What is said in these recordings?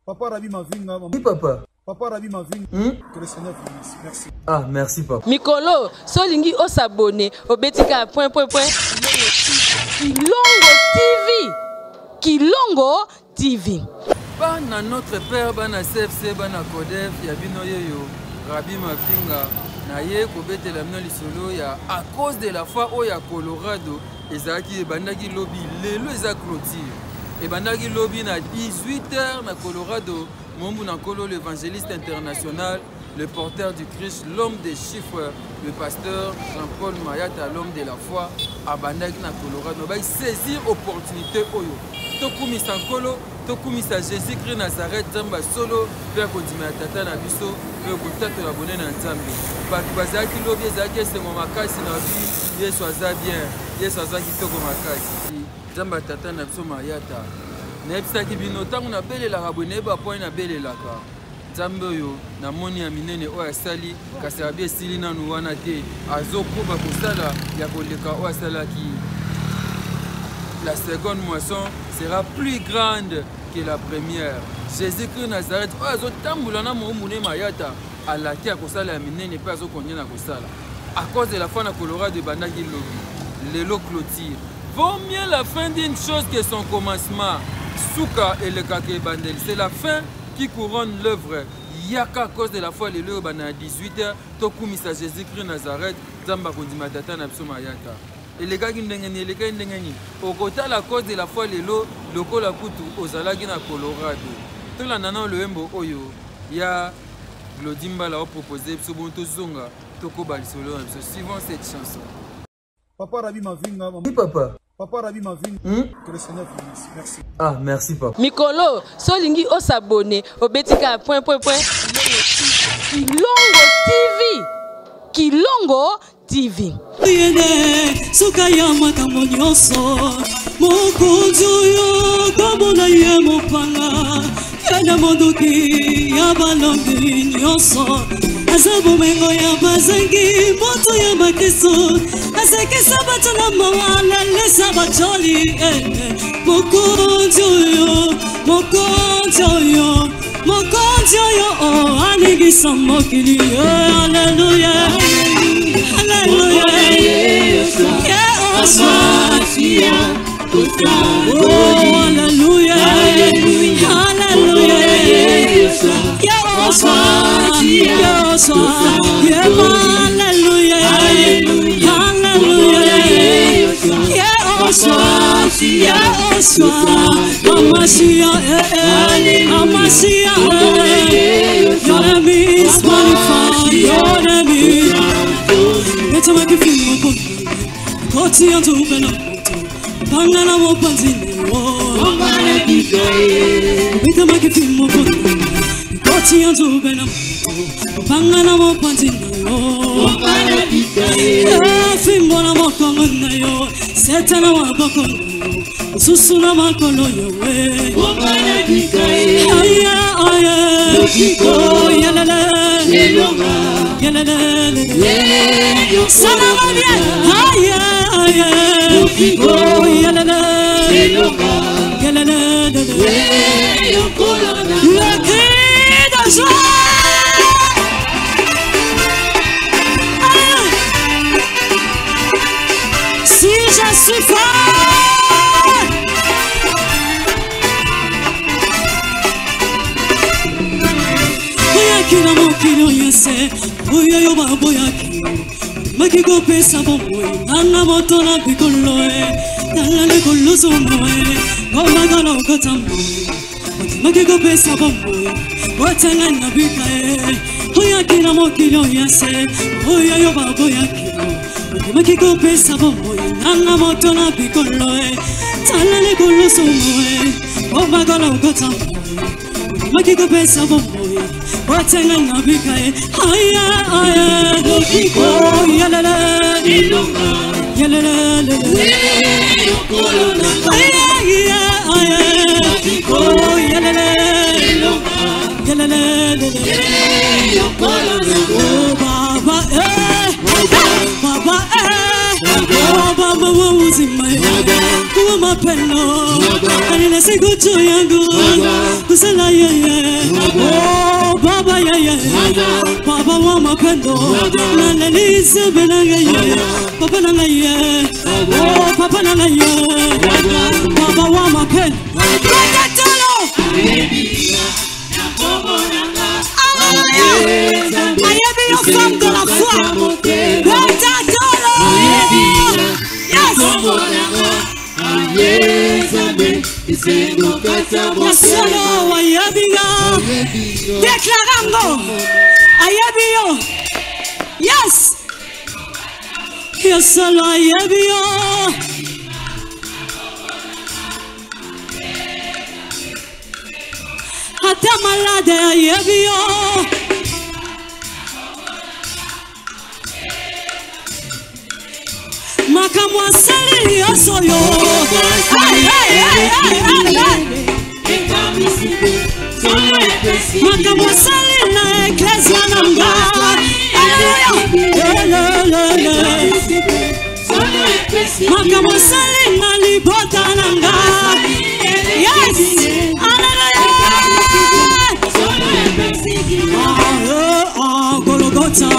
Papa Rabi Mavinga. Oui, papa. Papa Rabi Mavinga. Que le Seigneur vous bénisse. Merci. Ah, merci, papa. Mikolo, solingi o s'abonner au betika Kilongo TV. Kilongo TV. Bana notre père, bana CFC, bana Kodef, yabino yeyo, Rabi Mavinga, naye kobete la mino lisolo ya à cause de la foi au ya Colorado, ezaki bandaki lobby, lelo eza clôture. Et bandaki lobby na 18h na Colorado, Mombu Nankolo l'évangéliste international, le porteur du Christ, l'homme des chiffres, le pasteur Jean-Paul Mayata, l'homme de la foi, à bandaki na Colorado, va saisir opportunité oyo. Tokumi Sankolo, Tokumi sa Jésus-Christ Nazareth, Zamba solo, Père Kodima Tata na biso, Père Kodata la bonne na Nzambe. Bazaki lobi ezaki c'est mon makasi na vie, Yesu aza bien, Yesu aza kitoko makasi. Zamba Tata na biso Mayata. Nebisaki bino tango na belela abonné ba point na belelaka. Nzambe oyo na moni ya minene o asali kasi abi esili nanu wana te. Azokuba kosala ya koleka o asalaki. La seconde moisson sera plus grande que la première. Jésus-Christ Nazareth, à cause de la fin de Colorado de Bandaki Lobi, Lelo clôture. Vaut mieux la fin d'une chose que son commencement. Souka et le kake bandel. C'est la fin qui couronne l'œuvre. Yaka à cause de la foi, Lelo Bana 18h, Tokumisa Jésus-Christ Nazareth, Zamba Kondimatata Napsoma Yata. Et les gars qui au côté la cause de la foi Lelo, le col à Koutou, aux Alagin à Colorado. Tout la nana le Mbo Oyo, ya Glodimba l'a proposé, Sobonto Zonga, Toko Balsolo, suivant cette chanson. Papa Rabi Mavinga. Oui, papa. Papa Rabi Mavinga. Que le Seigneur vous bénisse. Merci. Ah, merci, papa. Mikolo, solingi o s'abonner au betika Kilongo TV. Kilongo TV. Sukaya makambo nyonso mokonzoyo komona ye mopanga yana mondoki ya balongi nyonso aza bomengo ya bazangi moto ya makeso asekesa bato na mawa lalesa bacholi mokonzoyo oh anigisa mokili hallelujah hallelujah yeah oswatia oh hallelujah hallelujah yeah oswatia yeah hallelujah hallelujah yeah oswatia Amasia Amasia your name is magnified your name is better make you feel more Koti antu bena Bangana mo panzini Omane bikaye better make you feel more Koti antu bena Bangana mo panzini Omane bikaye Fimbo na mokongo na yo Setana wa bokongo Susuna makolo yowe Omane bikaye Aya aya Lukiko Yalala Lelonga Yalala Lelonga Sana va bien Aya aya Lukiko Yalala Lelonga Yalala Lelonga Le cri de joie Si je suis fort Kina mokilo yese Oya yo baboya ki Makiko pesa bomboy Nanga moto na pikolo Nanga le kolo somoy Goma gana ukatambo Makiko pesa bomboy Watanga na bika Oya kina mokilo yese Oya yo baboya ki Makiko pesa bomboy Nanga moto na pikolo Nanga le kolo somoy Goma gana ukatambo Makiko pesa bomboy Watanga na bikae aya aya Lukiko yalala Lelonga yalala Lelonga aya aya Lukiko yalala Lelonga yalala Lelonga Oh baba baba baba mama uzima kuwa mapendo Anina sikutu yangu kusala yeye mapendo na lelise benangaye papa nangaye oh papa nangaye baba wa mapendo kakatolo Ayabi yo femme de la foi kakatolo yes Yasolo ayabiga Declarango Ayabio Yes Yasolo ayabio Hata malade ayabio Makamwasali yasoyo Makamwasali na eklesia nanga Makamwasali na libota nanga Yes Golgotha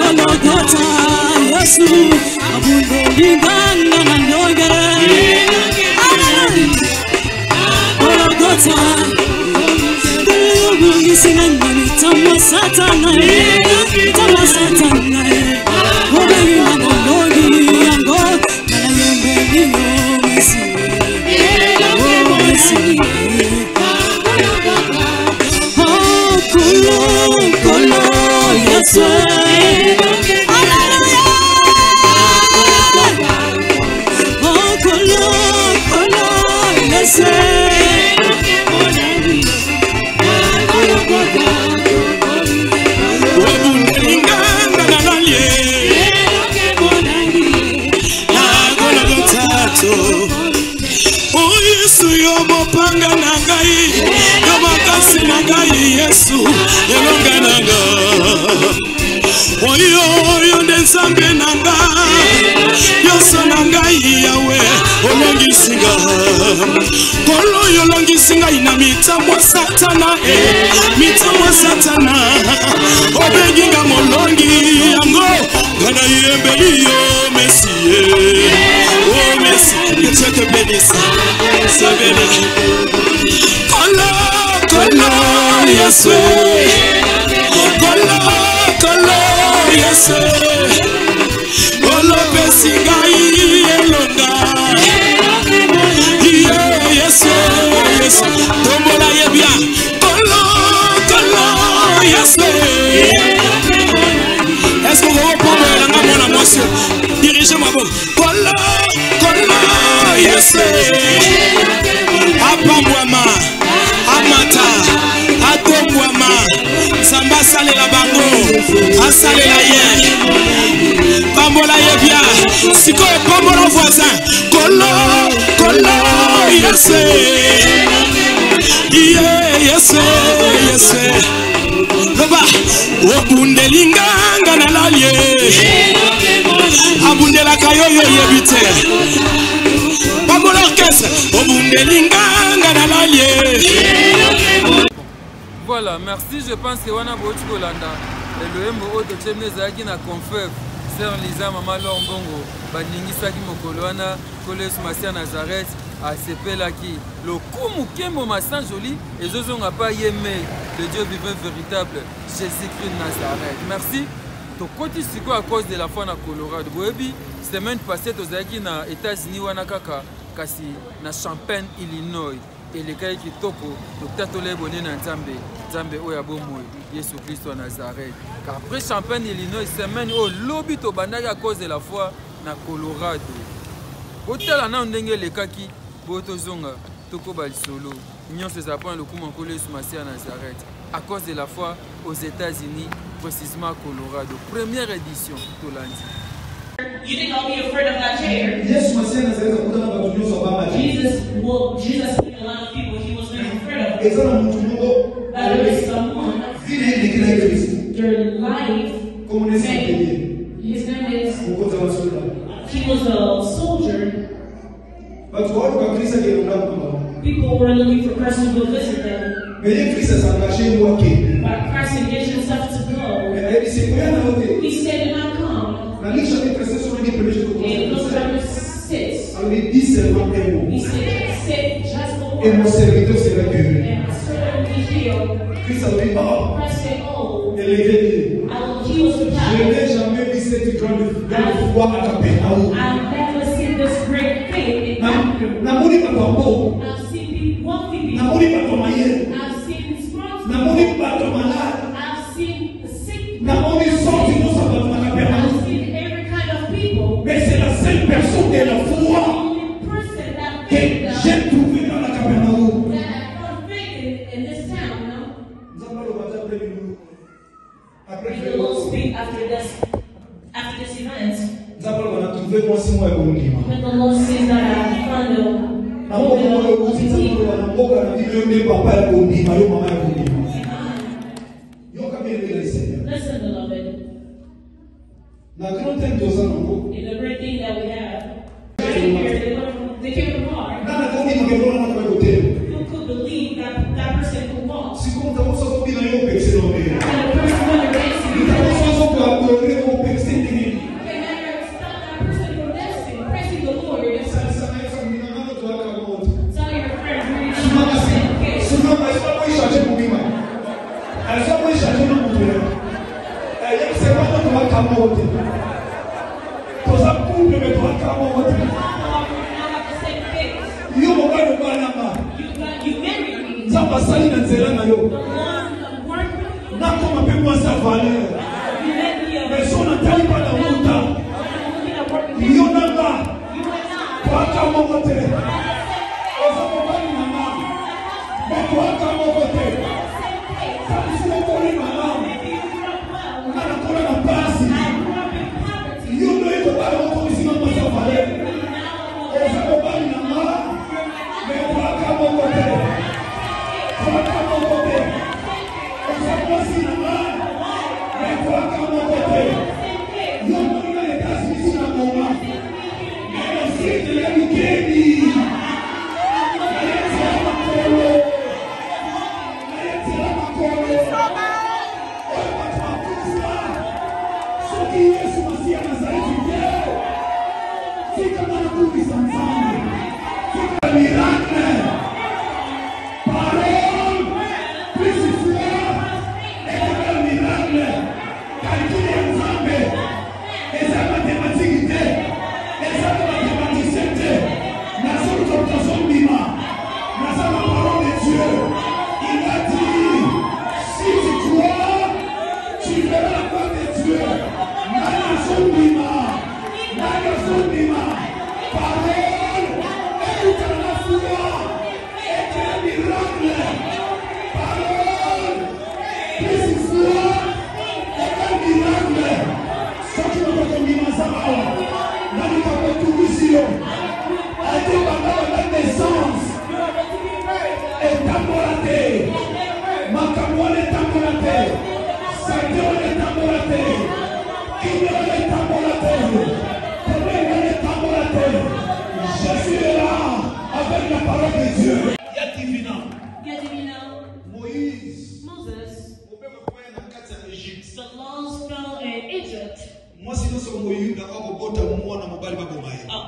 Golgotha, Yesu, abundo linganga na ndoge. Golgotha, Alobi sinanga mitama satana, Obengi na ndogi yango, na yembeli yo Messi, oh Messi. Oh kolo Yesu. Yesu yelonga nanga oyo ndensambe nanga yoso nanga yawe olongisinga kolo yolongisinga ina mitamwa satana obenginga molongi yango ngana yembeli yo Messie oh Messie que Dieu te bénisse ça bénisse kolo Yesu kolo Yesu olo pesinga elonga Yesu tombola yebia kolo Yesu est-ce que vous pouvez la ngana mwasi dirigez ma boue kolo Yesu apambwama amata atongwama samba salela bango asalela ye pambola yebia siko pambola voisin kolo Yesu Yesu Baba obundelinganga na lalie abundela kayoyo yebite pambola orchestre obundelinganga na lalie. Voilà, merci. Je pense que Wana Bochi Kolanda et le MBO de Tchemnezaki na confère Sœur Lisa Mama Lombongo Baningisaki Mokoloana Collège Massia Nazareth à Sepelaki le Kumu Kembo Massan Joli et Zozo n'a pas aimé le Dieu vivant véritable Jésus-Christ de Nazareth. Merci. To koti siko à cause de la foi na Colorado. Boebi semaine passée tozaki na États-Unis wana kaka kasi na Champaign, Illinois. Et les cas qui toko le tatole bonné na Nzambe oya bomoy Yesu Christ de Nazareth. Car après Champaign, Illinois semaine au lobby to bandaki à cause de la foi na Colorado. Hôtel na ndenge les cas qui boto zonga toko balisolo. Union ses apprend le coup en collège Massia Nazareth à cause de la foi aux États-Unis, précisément à Colorado. Première édition to lundi. You think I'll be afraid of that chair? Jesus told a lot of people he was very afraid of. That there is someone, their life, his name is, he was a soldier. People people were looking for Christ to go visit them. But Christ engaged himself to go. He said, "Do not come." In verse chapter 6, he said, "Say just the word, and my servant will be healed." Christ said, "Oh, I will heal the child. I've never seen this great faith in Africa. I've seen people walking people. I've seen strong people. I've seen the sick people. I've seen every kind of people. Mais c'est la seule personne de la foi que j'ai trouvé dans la Capernaum. That I found faith in this town, no? May the Lord speak after this event. When the Lord says that I found a listen, beloved. In the great thing that we have, right here, they came from far. Who could believe that that person could walk? And a person who dancing, can never stop that person from dancing, praising the Lord. Tell your friends when you should not say, okay. You married me. The Lord worked with you. You let me up. You and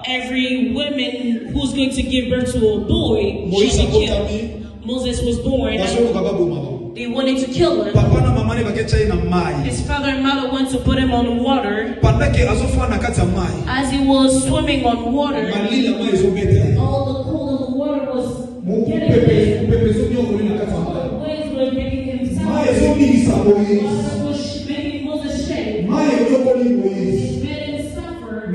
every woman who's going to give birth to a boy should be killed. Moses was born. They wanted to kill him. His father and mother went to put him on water. As he was swimming on water, all the cold of the water was getting him. The waves were making him sound. Water was making Moses shake. He made him suffer.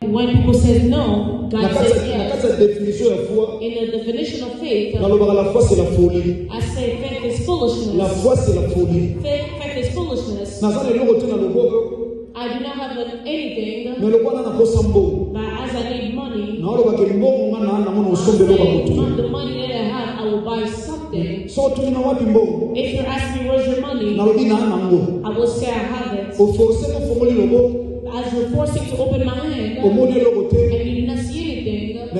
When people say no, God says yes. In the definition of faith, I say faith is foolishness. Faith is foolishness. I do not have anything, but as I need money, the money that I have, I will buy something. If you're asking me where's your money, I will say I have it. As you're forcing to open my hand, and you did not see anything, I'm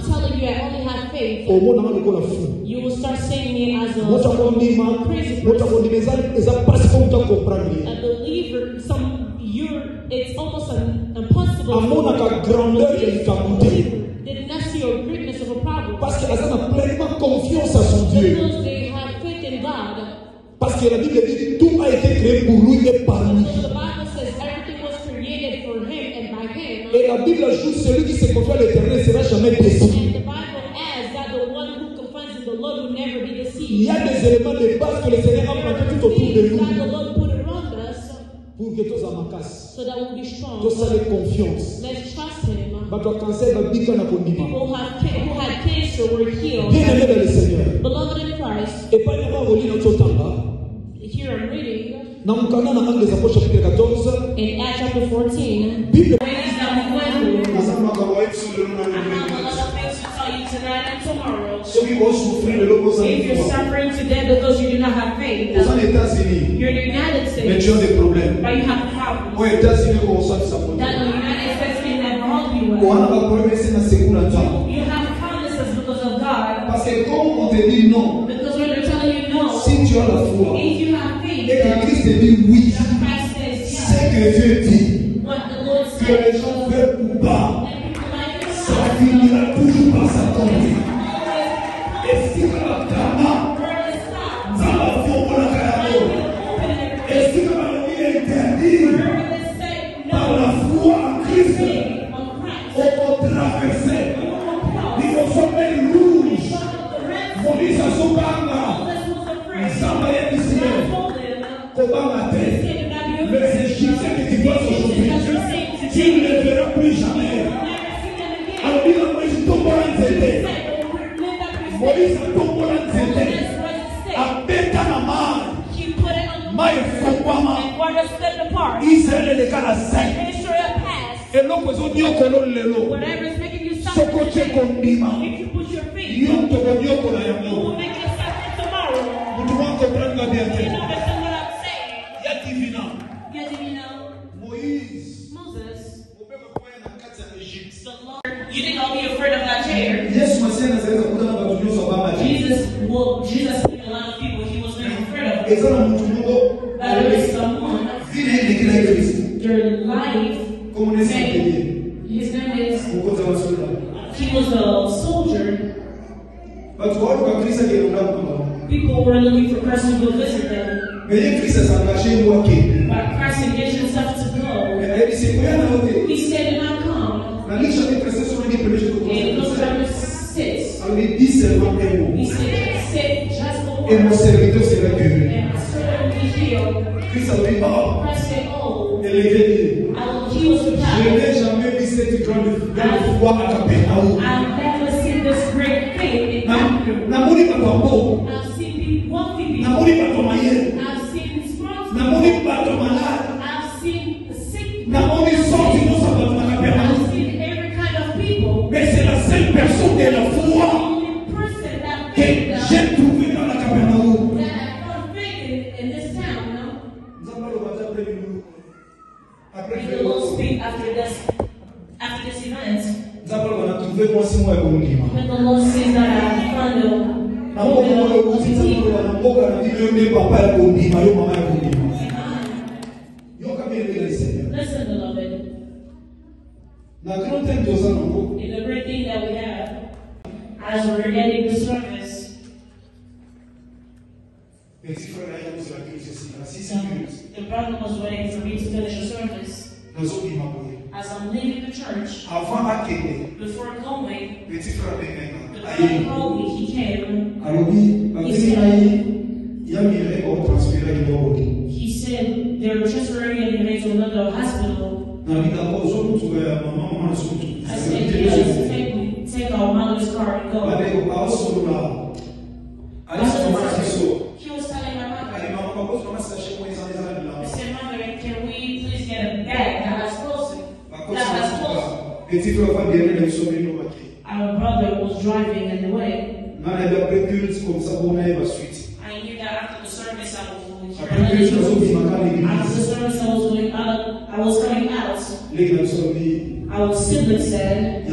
telling you I only have faith. You will start seeing me as a crazy person. A believer, it's almost impossible. They did not see your greatness of a problem. Because they have faith in God. Parce que la Bible dit tout a été créé pour lui et par lui. Et la Bible ajoute celui qui se confie à l'Éternel ne sera jamais déçu. Il y a des éléments de base que le Seigneur a plantés tout autour de nous. Pour que tous en macassent. Tous en aient confiance. But our cancer va bien qu'on a condimé. Bien aimé dans le Seigneur. Et pas vraiment relire notre temps. Here I'm reading dans mon canal dans les Apôtres chapitre 14 in Acts chapter 14 Bible if you're suffering today because you do not have faith, you're in the United States, but you have a problem. That the United States may never help you well. You have promises because of God. Because when they're telling you no, if you have faith, et que Christ dit oui, c'est que Dieu dit que les gens veulent ou pas, ça finira toujours par s'accomplir. Et si la Kama, dans la forme de la Kama, et si la vie est interdite par la foi en Christ, on va traverser, il faut sommet rouge, Moïse à son banga, ils envoyaient ici. Les Égyptiens qui te voient aujourd'hui, tu ne les verras plus jamais. Alobi la Moïse tombe en zété. Moïse tombe en zété. A bêta na mar. Mai fongwama. Israël est le cas à 5. Et l'on peut dire que l'on lelo. Sokoche kondima. Yon to bonyo kola yango. Vous devez comprendre bien. You think I'll be afraid of that chair? Jesus told a lot of people he was never afraid of. That there is someone, their life, his name is, he was a soldier. People were looking for Christ to go visit them. But Christ engaged himself to go. He said, do not come. In Luke chapter 6, he said, say just the word, and my servant will be healed. Christ said, oh, he was retired. I've never seen this great faith in Africa. I've seen wealthy people. I've seen strong people. I've seen the sick people. I've seen every kind of people. Mais c'est la seule personne de la foi que j'ai trouvée dans la Capernaum. May the Lord speak after this event. When the Lord says that I found a listen, beloved. In the great thing that we have, as we're ending the service, the brother was waiting for me to finish the service. As I'm leaving the church, before going, the brother called me, he came. He said they were transferring me to another hospital. I said, yes, take our mother's car and go. He was telling my mother, I said, Mother, can we please get a bag that has clothes? Our brother was driving in the way. I knew that after the service I was going coming out. Our siblings said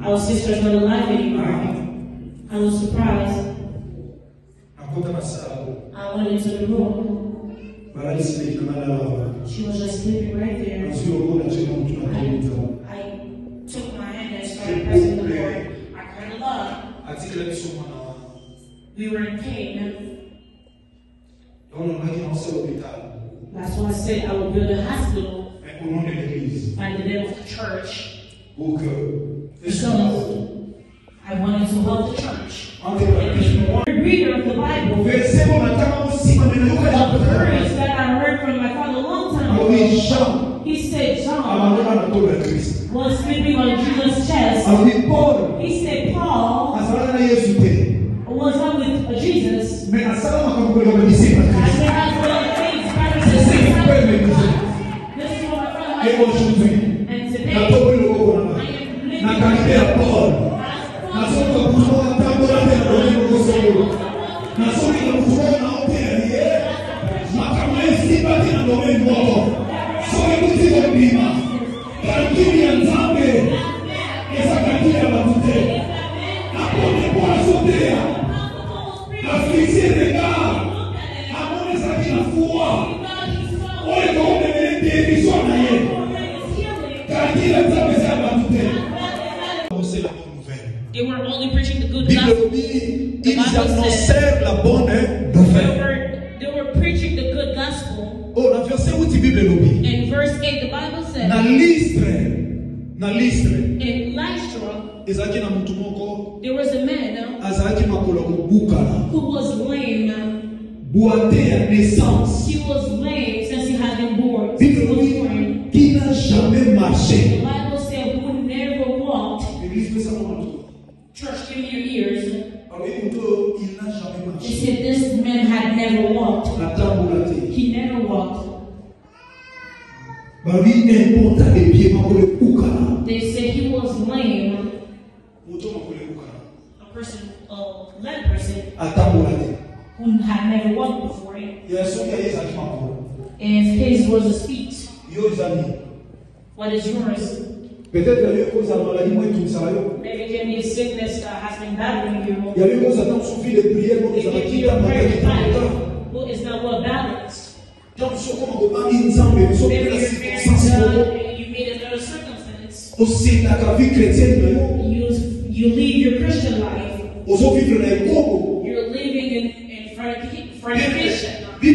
our sister's not alive anymore. I was surprised. I went into the room. She was just sleeping right there. I took my hand and started pressing the Lord. I cried a lot. We were in pain. That's why I said I would build a hospital by the name of the church. Because I wanted to help the church. The reader of the Bible, the words that I heard from my father a long time ago, he said John was sleeping on Jesus' chest. He said Paul was not with Jesus. I said, that's what it means. This is what my father had. And today, I am they were only preaching the good gospel. The Bible said they were preaching the good gospel. In verse 8, the Bible said in Lystra, there was a man who was lame. He was lame since he had been born. The Bible said who never walked. Church, give me your ears. They said this man had never walked. He never walked. They said he was lame. A person, a lame person, who had never walked before. If his was a speech, what is yours? Maybe it can be a sickness that has been battering you. Maybe your prayer life who is not well balanced. Maybe your prayer and you made another circumstance. You leave your Christian life. You're living in fornication. The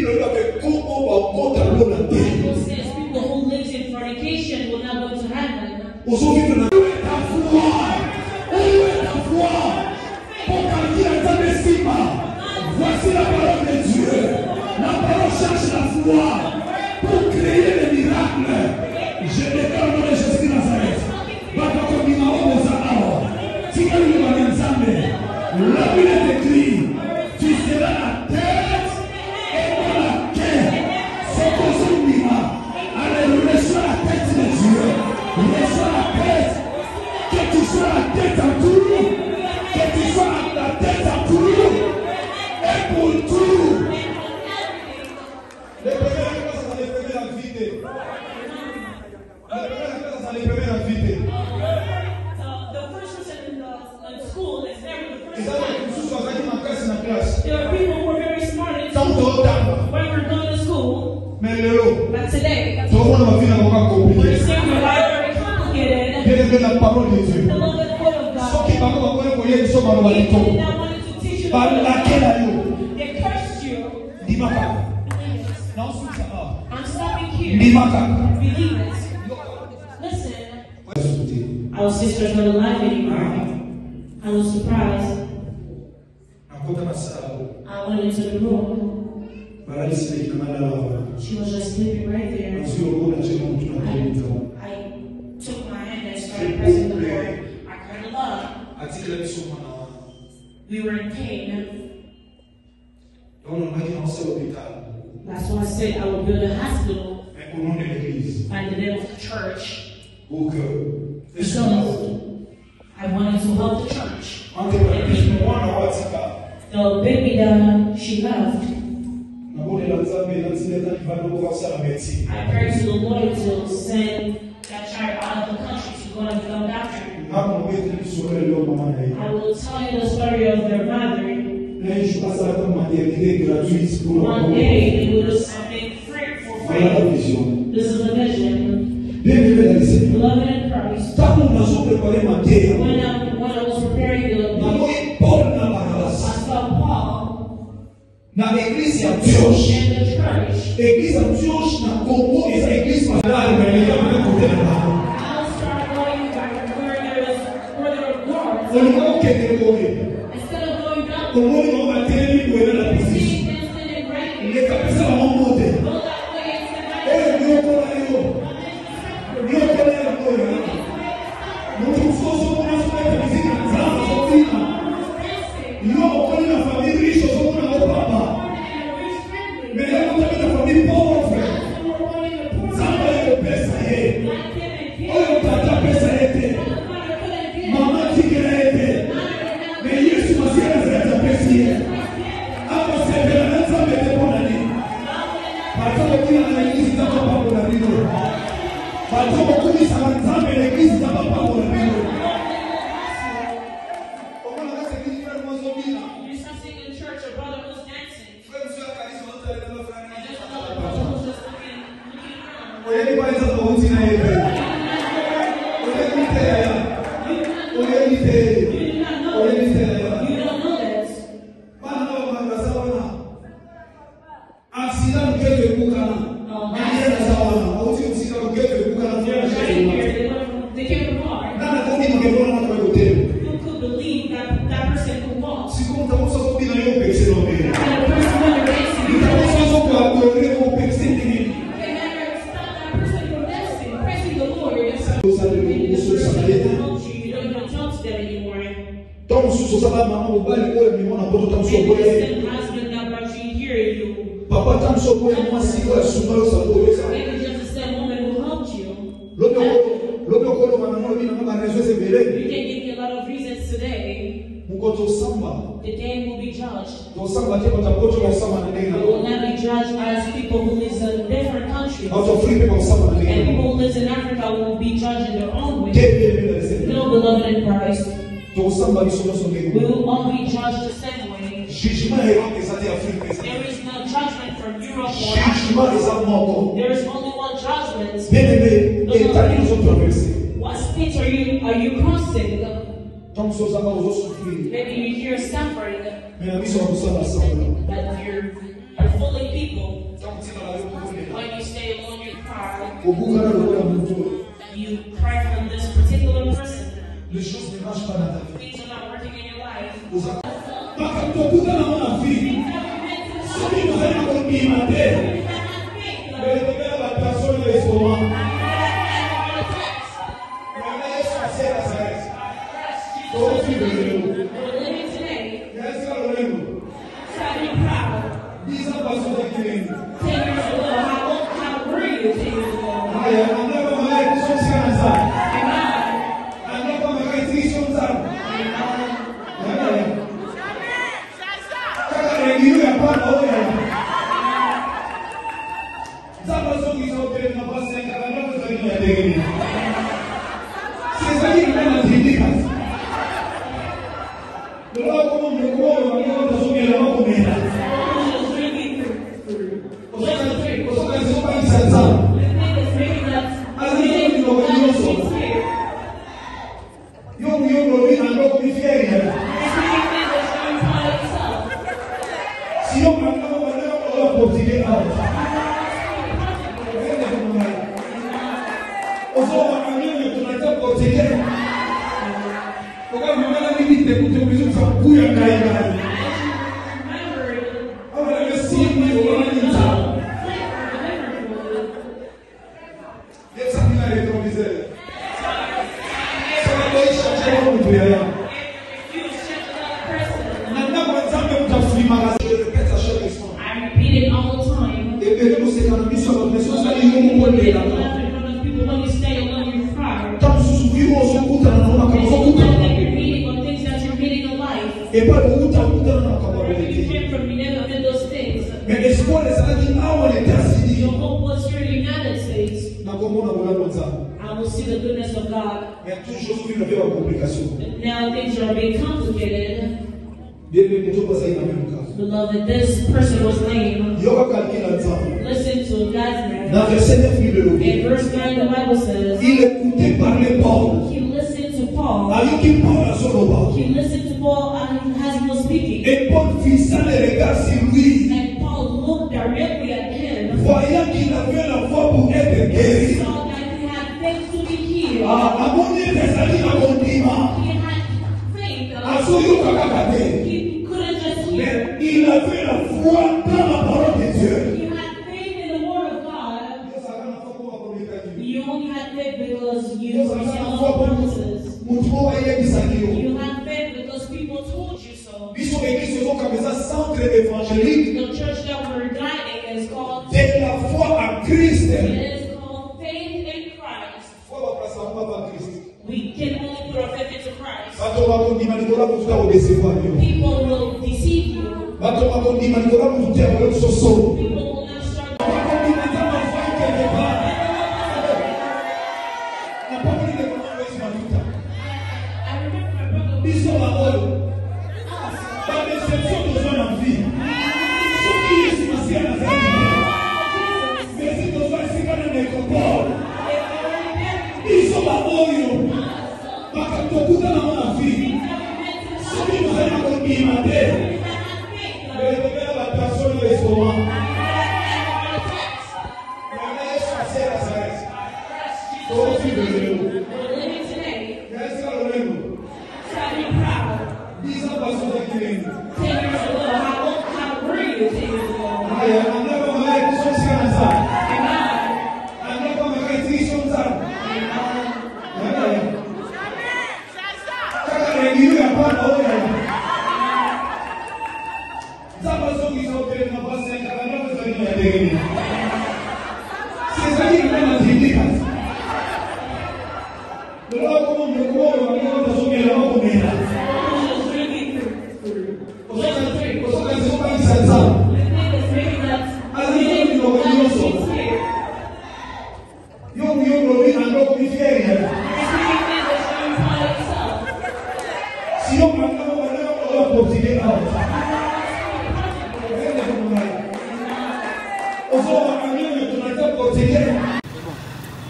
Bible says people who live in fornication will not go to heaven. Voici la parole de Dieu. La parole cherche la foi pour créer les miracles. Je déclare le nom de Jésus de Nazareth. La Bible est écrite, tu seras la tête et pas la queue. C'est pour son miracle. Alléluia, reçois la tête de Dieu. Reçois la tête. Que tu sois la tête en tout. Que tu sois la tête en tout. Et pour tout. The first person in school is never the first one. There are people who are very smart in school when we're going to school. But today, when you say your life is very complicated, the love and quote of God, they did not want to teach you the word. They cursed you. I'm stopping here. Believe it. Listen. Our sisters were alive anymore. I was surprised. I went into the room. She was just sleeping right there. I took my hand and started pressing the Lord. I cried a lot. We were in pain. That's why I said I would build a hospital by the name of the church. Because I wanted to help the church. The baby that she left, I prayed to the Lord to send that child out of the country to go and become a doctor. I will tell you the story of their mother. One day they will do something free for free. This is the vision. Beloved in Christ. When I was preparing the na l'église ya Dios. Église ya Dios na Congo et l'église malade mais les gens ne connaissent pas. On va au Kénégoé. On va télé lui donner la position. Les capes ça va monter. Et nous connaissons. Nous sommes la musique en nous connaissons la famille riche, nous connaissons papa. Mais là, nous avons la famille pauvre. Zamba est pesa ye. Oyo tata pesa ete. Mama tigera ete. Mais Yesu masiya zeta pesa ye. Ako sebela na Zamba ete pona ni. Patoko kila na igisi za papa pona ni. Patoko kumi sa Zamba na igisi za papa pona ni. The day will be judged. You will not be judged as people who live in different countries. And people who live in Africa will be judged in their own way. No, beloved in Christ. We will all be judged the same way. There is no judgment from Europe or Africa. There is only one judgment. What state are you crossing? Maybe you're here suffering, but you're fully people. When you stay alone, you cry. You cry from this particular person. Things are not working in your life. We're living today. Try to be proud. 10 years ago, how were you 10 years ago? Beloved, this person was lame. Listen to God's man. In verse 9, the Bible says, He listened to Paul. He listened to Paul as he was speaking. And Paul looked directly at him. He saw that he had faith to be healed. He had faith. He couldn't just hear. Il avait la foi dans la parole de Dieu. You had faith in the word of God. You only had faith because you received all the promises. You had faith because people told you so. The church that we're guiding is called de la foi à Christ. It is called faith in Christ. We can only put our faith into Christ. People will deceive you. People will not start. I remember my brother.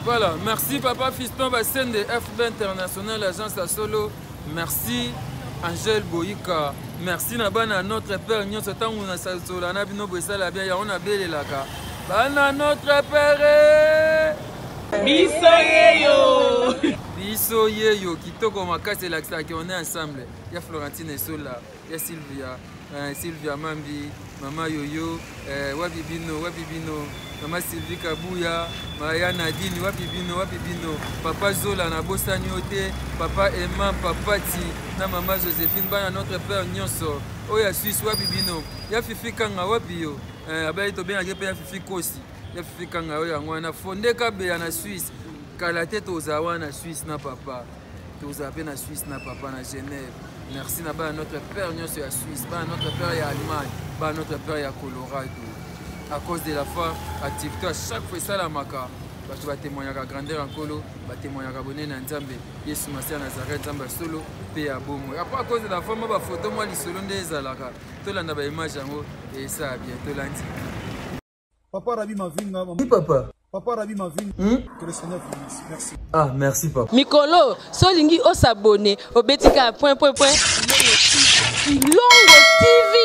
Voilà, merci Papa Fiston Bassène de FB International, agence à Solo. Merci Angèle Boyika. Merci Nabana notre Père Nyon Sotan ou Nasasola Nabino Boissala bien, on a belle laka. Bana notre Père. Biso Yeyo, Kitoko Makase Laksaki, on est ensemble. Il y a Florentine Sola, il y a Sylvia Mambi, Mama Yoyo, Wabibino, Mama Sylvie Kabouya, Maya Nadine, Wabibino, Papa Zola, Nabosa Nyote, Papa Emma, Papa Ti, na Mama Joséphine, Bana notre Père Nyonso, Oya Suisse, Wabibino, ya Fifi Kanga Wabio, Abaye Tobé, ya Fifi Kosi, ya Fifi Kanga Oya Ngwana, Fonde Kabe na Suisse, Kalate Tozawa na Suisse na Papa, Tozape na Suisse na Papa na Genève. Merci à notre Père Nyonso ya Suisse, notre Père ya Allemagne, notre Père ya Colorado. à cause de la foi activité à chaque fois ça la maka parce que témoigner à grandeur en colo témoigner à bonner na nzambe Yesu Masia Nazareth nzambe solo pe à bomo après à cause de la foi ma photo moi li solo ndezalaka to landa ba image yango et ça bientôt lundi. Papa Rabi Mavinga. Oui, papa. Papa Rabi Mavinga. Que le Seigneur vous bénisse. Merci. Ah, merci, papa. Mikolo, solingi o s'abonner au betika point. Kilongo TV.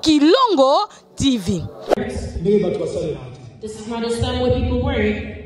Kilongo TV. This is not a time where people worry.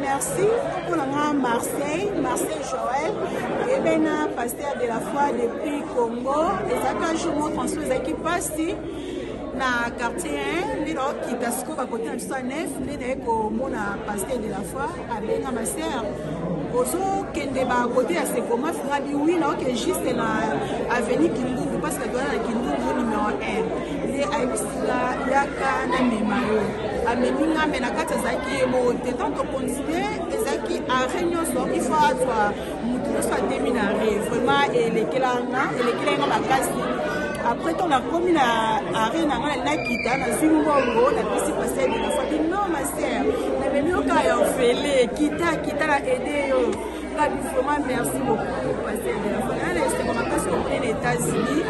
Merci pour Marseille Joël, et bien pasteur de la foi depuis Congo, et ça quand je montre en sous équipe passée na quartier 1, lelo qui tasco ba côté na 9, lelo ko na pasteur de la foi avec ma sœur. Ozo kende ba côté à ce comment fera bi oui na que juste na avenue KINLONGO parce que doit na KINLONGO numéro 1. Les aibisila yaka na memayo. Ameninga mena kata zaki mo temps de continuer ezaki a réunion so il faut avoir mutu so déminare vraiment et les kelanga ba kasi après on a commis la arène na kita na zungongo la pisi passer de la famille non ma sœur na même ka ya ofele kita la aider yo vraiment merci beaucoup passer de la famille c'est comme parce qu'on est aux États-Unis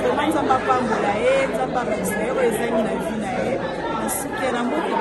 vraiment ça va pas mbola ça va pas extérieur ezangi na vie na e nasuki na mboka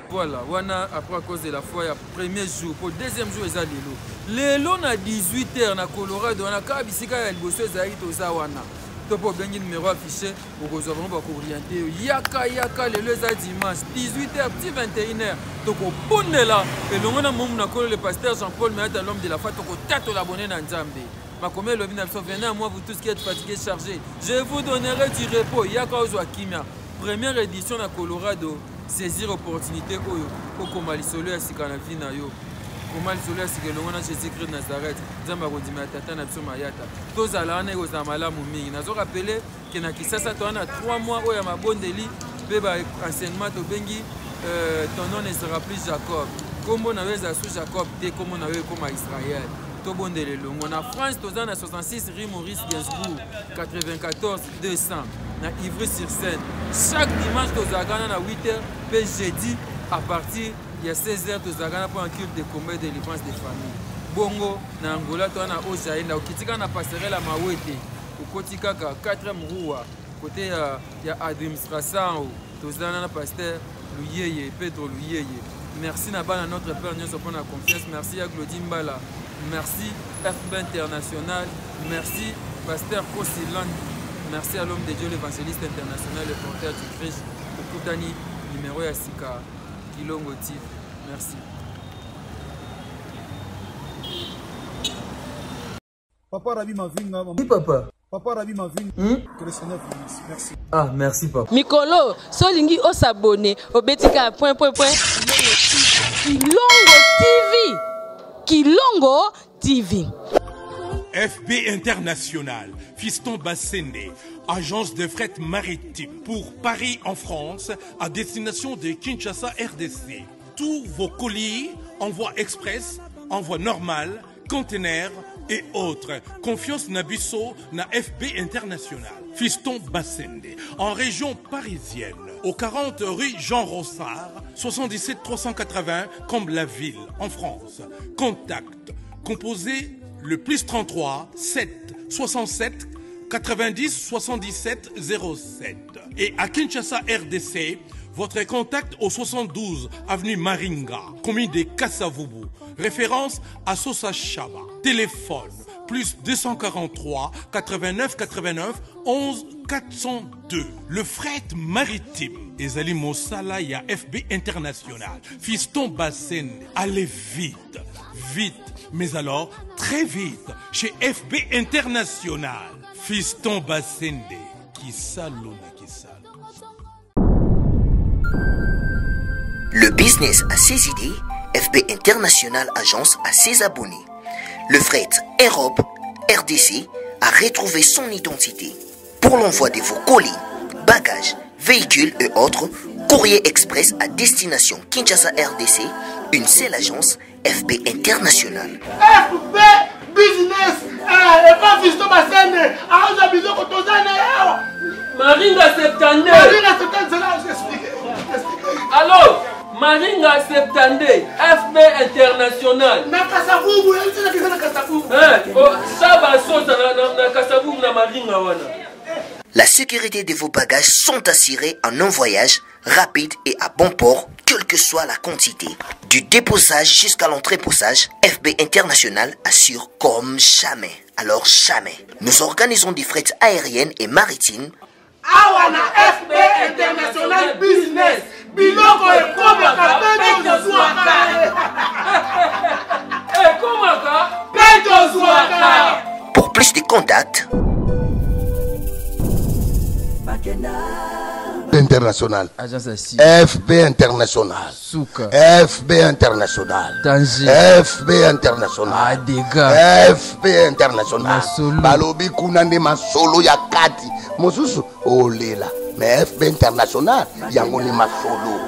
Voilà, voilà, après à cause de la foi, il y a premier jour, pour le deuxième jour, il y a Lelo. Lelo na 18h na Colorado, on a kabisika ya liboso ezali toza wana. To po bengi numéro affiché, pour que vous orienté. Yaka, Lelo eza dimanche, 18h, petit 21h. Donc au Pona là, et l'on a mon le pasteur Jean-Paul, mais l'homme de la foi, donc au tato l'abonné dans Nzambe. Ma commune, le 1900, venez à moi, vous tous qui êtes fatigués, chargés. Je vous donnerai du repos. Yaka Ozo Akimia. Première édition à Colorado. Saisir l'opportunité pour que solo ya sika na vie na yo. Comment solo ya sika longo na Jésus-Christ Nazareth. Nzamba kodima tata na biso mayata. Tozala na kozala malamu mingi. Nazo rappeler que na Kisasa to na 3 mois oya mabondeli pe ba enseignement to bengi ton nom ne sera plus Jacob. Kombo na weza sous Jacob te kombo na we comme Israël. To bondele longo na France to na 66 rue Maurice Gainsbourg 94 200. Na Ivry-sur-Seine. Chaque dimanche, nous avons à 8h, puis jeudi, à partir de 16h, nous avons pour un culte de combat de délivrance des familles. Bongo, na Angola, nous avons Ojaïna, au Kitika, na passerelle à Mawete, au Kotika, 4e Roua, côté de l'administration, nous avons Pasteur Louyeye, Pedro Louyeye. Merci à notre Père, nous avons la confiance. Merci à Claudine Mbala. Merci FB International. Merci Pasteur Kosilan. Merci à l'homme de Dieu, l'évangéliste international, le porteur du Christ, le Koutani, numéro Yassika, KINLONGO TV. Merci. Papa Rabi Mavinga. Oui, papa. Papa Rabi Mavinga. Que le Seigneur vous bénisse. Merci. Ah, merci, papa. Mikolo, Solingi o s'abonner au Betika. KINLONGO TV. KINLONGO TV. FB International, Fiston Bassende, agence de fret maritime pour Paris en France, à destination de Kinshasa RDC. Tous vos colis, envoi express, envoi normal, conteneurs et autres. Confiance Nabisso na FB International. Fiston Bassende, en région parisienne, au 40 rue Jean Rossard, 77 380 Comble-la-Ville, en France. Contact, composé le plus 33 7 67 90 77 07. Et à Kinshasa RDC, votre contact au 72 avenue Maringa, commune de Kassavubu. Référence à Sosa Chaba. Téléphone plus 243 89 89 11 402. Le fret maritime. Ezali Mosala ya FB International. Fiston Bassende. Allez vite, vite. Mais alors, très vite, chez FB International. Fiston Bassende. Qui salona, qui salona. Le business a ses idées. FB International Agence a ses abonnés. Le fret Europe, RDC, a retrouvé son identité. Pour l'envoi de vos colis, bagages, véhicules et autres, courrier express à destination Kinshasa RDC, une seule agence, FB International. FB business et pas Fiston Bassene. Aoza Biloko Tozane. Maringa 72. Maringa 72, c'est là où j'explique. Alors, Maringa 72, FB International. Na Kasavubu, il y a une Kasavubu. Ça va sauter na Kasavubu na Maringa wana. La sécurité de vos bagages sont assurées en un voyage rapide et à bon port, quelle que soit la quantité. Du déposage jusqu'à l'entreposage, FB International assure comme jamais. Alors jamais. Nous organisons des frettes aériennes et maritimes. Awana FB International Business. Biloko et Komaka, Peto Zouaka. Pour plus de contacts, International. FB International. Souka. FB International. Danger. FB International. Dégâts. FB International. Masolo. Balobi kunande masolo ya kati. Mosusu olela. Mais FB International yango ni masolo.